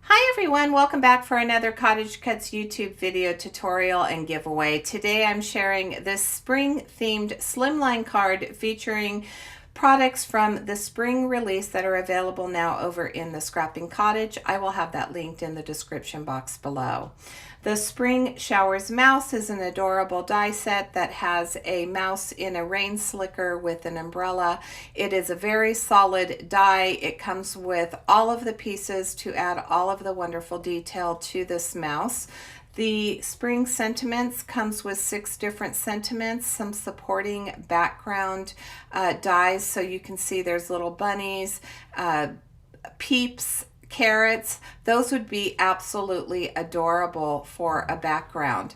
Hi everyone, welcome back for another CottageCutz YouTube video tutorial and giveaway. Today I'm sharing this spring themed slimline card featuring products from the spring release that are available now over in the Scrapping Cottage. I will have that linked in the description box below. The Spring Showers Mouse is an adorable die set that has a mouse in a rain slicker with an umbrella. It is a very solid die. It comes with all of the pieces to add all of the wonderful detail to this mouse. The Spring Sentiments comes with 6 different sentiments, some supporting background dies, so you can see there's little bunnies, peeps, carrots. Those would be absolutely adorable for a background.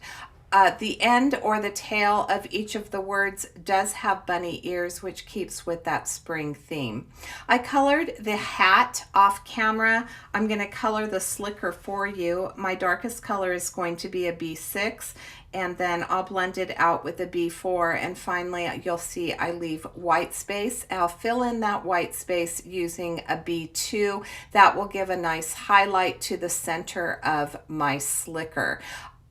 The end or the tail of each of the words does have bunny ears, which keeps with that spring theme. I colored the hat off camera. I'm going to color the slicker for you. My darkest color is going to be a B6, and then I'll blend it out with a B4, and finally you'll see I leave white space. I'll fill in that white space using a B2. That will give a nice highlight to the center of my slicker.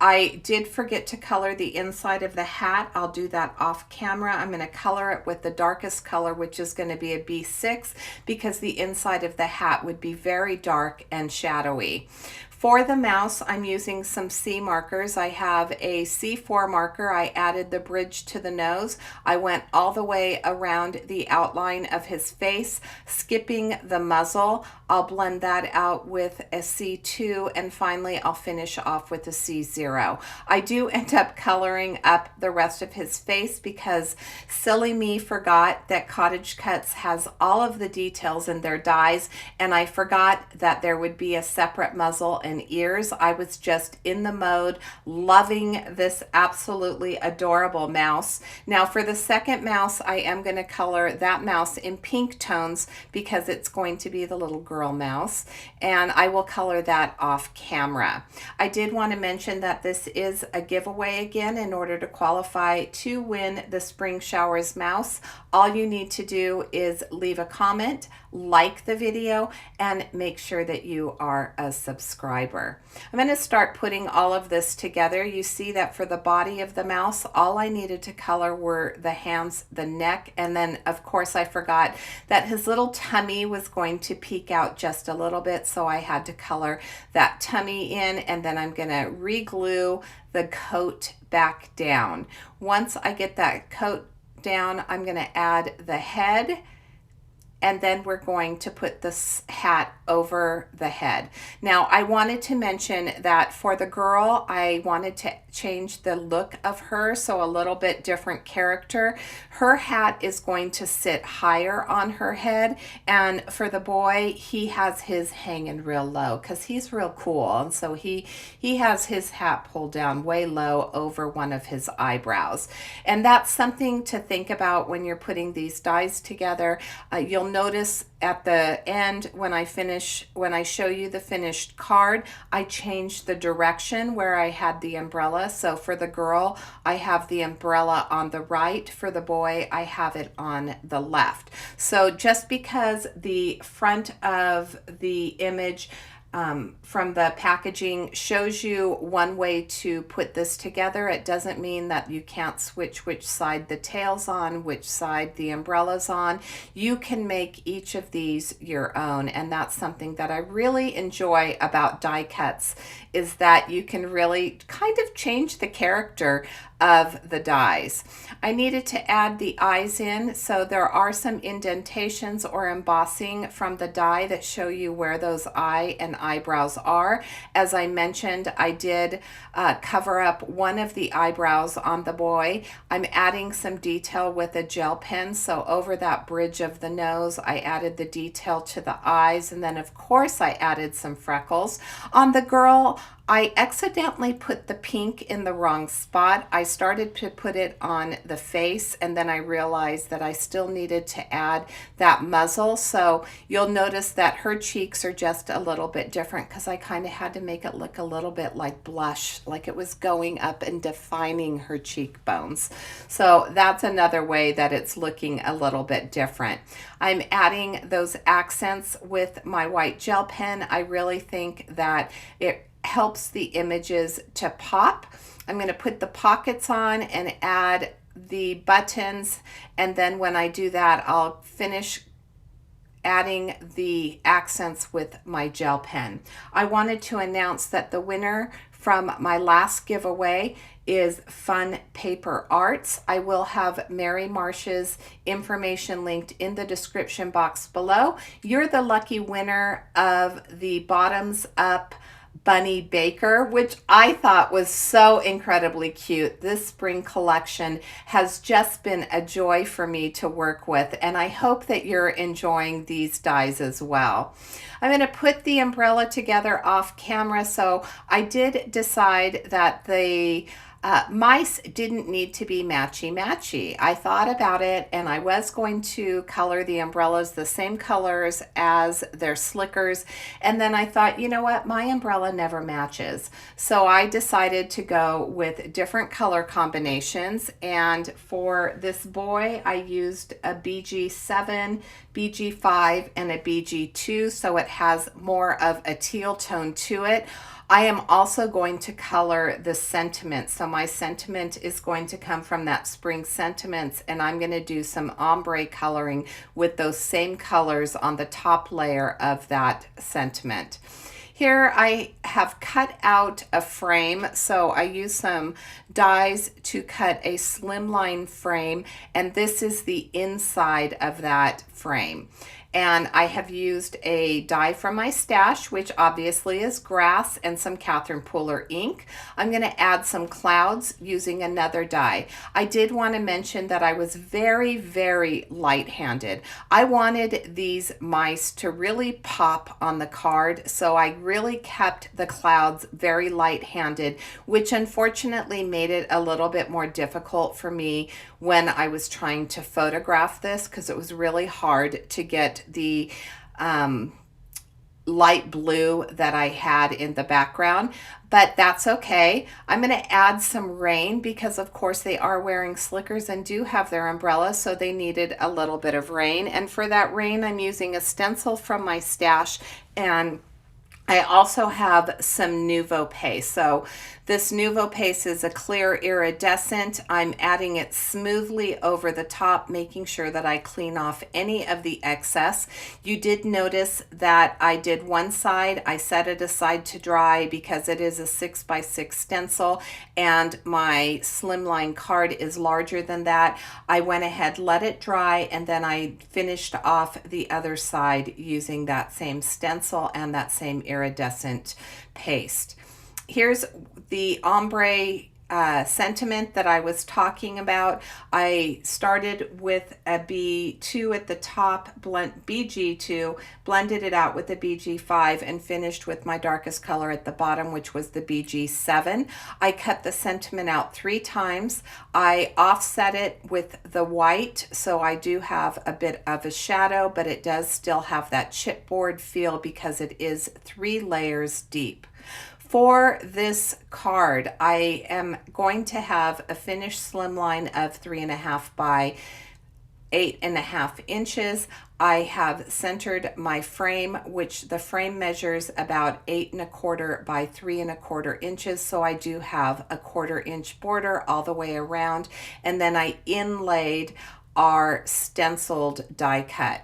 I did forget to color the inside of the hat. I'll do that off camera. I'm going to color it with the darkest color, which is going to be a B6, because the inside of the hat would be very dark and shadowy. For the mouse, I'm using some C markers. I have a C4 marker. I added the bridge to the nose. I went all the way around the outline of his face, skipping the muzzle. I'll blend that out with a C2, and finally I'll finish off with a C0. I do end up coloring up the rest of his face because silly me forgot that CottageCutz has all of the details in their dies, and I forgot that there would be a separate muzzle and ears. I was just in the mode, loving this absolutely adorable mouse. Now for the second mouse, I am going to color that mouse in pink tones because it's going to be the little girl mouse, and I will color that off camera. I did want to mention that this is a giveaway again. In order to qualify to win the Spring Showers mouse, all you need to do is leave a comment, like the video, and make sure that you are a subscriber. I'm going to start putting all of this together. You see that for the body of the mouse, all I needed to color were the hands, the neck, and then of course I forgot that his little tummy was going to peek out just a little bit, so I had to color that tummy in, and then I'm going to re-glue the coat back down. Once I get that coat down, I'm going to add the head, and then we're going to put this hat over the head. Now, I wanted to mention that for the girl, I wanted to change the look of her, so a little bit different character. Her hat is going to sit higher on her head, and for the boy, he has his hanging real low because he's real cool, and so he has his hat pulled down way low over one of his eyebrows. And that's something to think about when you're putting these dies together. You'll notice at the end when I show you the finished card, I changed the direction where I had the umbrella. So for the girl, I have the umbrella on the right. For the boy, I have it on the left. So just because the front of the image from the packaging shows you one way to put this together, it doesn't mean that you can't switch which side the tail's on, which side the umbrella's on. You can make each of these your own, and that's something that I really enjoy about die cuts, is that you can really kind of change the character of the dies. I needed to add the eyes in, so there are some indentations or embossing from the die that show you where those eye and eyebrows are. As I mentioned, I did cover up one of the eyebrows on the boy. I'm adding some detail with a gel pen, so over that bridge of the nose, I added the detail to the eyes, and then of course I added some freckles. On the girl, I accidentally put the pink in the wrong spot. I started to put it on the face, and then I realized that I still needed to add that muzzle. So you'll notice that her cheeks are just a little bit different because I kind of had to make it look a little bit like blush, like it was going up and defining her cheekbones. So that's another way that it's looking a little bit different. I'm adding those accents with my white gel pen. I really think that it helps the images to pop. I'm going to put the pockets on and add the buttons, and then when I do that, I'll finish adding the accents with my gel pen. I wanted to announce that the winner from my last giveaway is Fun Paper Arts. I will have Mary Marsh's information linked in the description box below. You're the lucky winner of the Bottoms Up Bunny Baker, which I thought was so incredibly cute. This spring collection has just been a joy for me to work with, and I hope that you're enjoying these dies as well. I'm going to put the umbrella together off camera, so I did decide that the mice didn't need to be matchy-matchy. I thought about it, and I was going to color the umbrellas the same colors as their slickers, and then I thought, you know what, my umbrella never matches. So I decided to go with different color combinations, and for this boy, I used a BG7, BG5, and a BG2, so it has more of a teal tone to it. I am also going to color the sentiment. So my sentiment is going to come from that spring sentiments, and I'm going to do some ombre coloring with those same colors on the top layer of that sentiment. Here I have cut out a frame, so I use some dies to cut a slimline frame, and this is the inside of that frame. And I have used a die from my stash, which obviously is grass, and some Catherine Pooler ink. I'm going to add some clouds using another die. I did want to mention that I was very, very light-handed. I wanted these mice to really pop on the card, so I really kept the clouds very light-handed, which unfortunately made it a little bit more difficult for me when I was trying to photograph this, because it was really hard to get the light blue that I had in the background, but that's okay. I'm going to add some rain because of course they are wearing slickers and do have their umbrellas, so they needed a little bit of rain. And for that rain, I'm using a stencil from my stash, and I also have some Nouveau Paste. So this Nouveau Paste is a clear iridescent. I'm adding it smoothly over the top, making sure that I clean off any of the excess. You did notice that I did one side. I set it aside to dry because it is a 6x6 stencil and my slimline card is larger than that. I went ahead, let it dry, and then I finished off the other side using that same stencil and that same iridescent paste. Here's the ombre sentiment that I was talking about. I started with a B2 at the top, BG2, blended it out with the BG5, and finished with my darkest color at the bottom, which was the BG7. I cut the sentiment out 3 times. I offset it with the white, so I do have a bit of a shadow, but it does still have that chipboard feel because it is 3 layers deep. For this card, I am going to have a finished slimline of 3.5 by 8.5 inches. I have centered my frame, which the frame measures about 8.25 by 3.25 inches. So I do have a 1/4 inch border all the way around. And then I inlaid our stenciled die cut.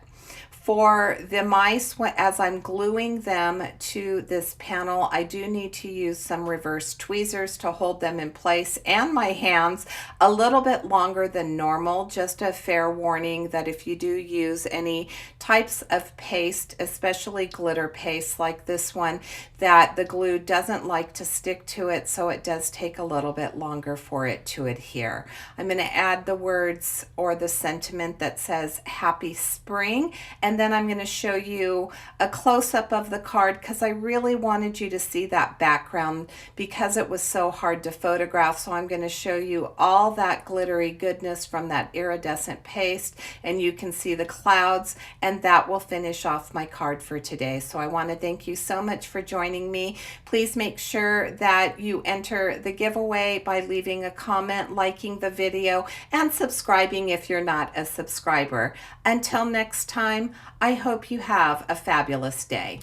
For the mice, as I'm gluing them to this panel, I do need to use some reverse tweezers to hold them in place, and my hands a little bit longer than normal. Just a fair warning that if you do use any types of paste, especially glitter paste like this one, that the glue doesn't like to stick to it, so it does take a little bit longer for it to adhere. I'm going to add the words or the sentiment that says Happy Spring, and and then I'm going to show you a close-up of the card because I really wanted you to see that background because it was so hard to photograph. So I'm going to show you all that glittery goodness from that iridescent paste, and you can see the clouds, and that will finish off my card for today. So I want to thank you so much for joining me. Please make sure that you enter the giveaway by leaving a comment, liking the video, and subscribing if you're not a subscriber. Until next time, I hope you have a fabulous day.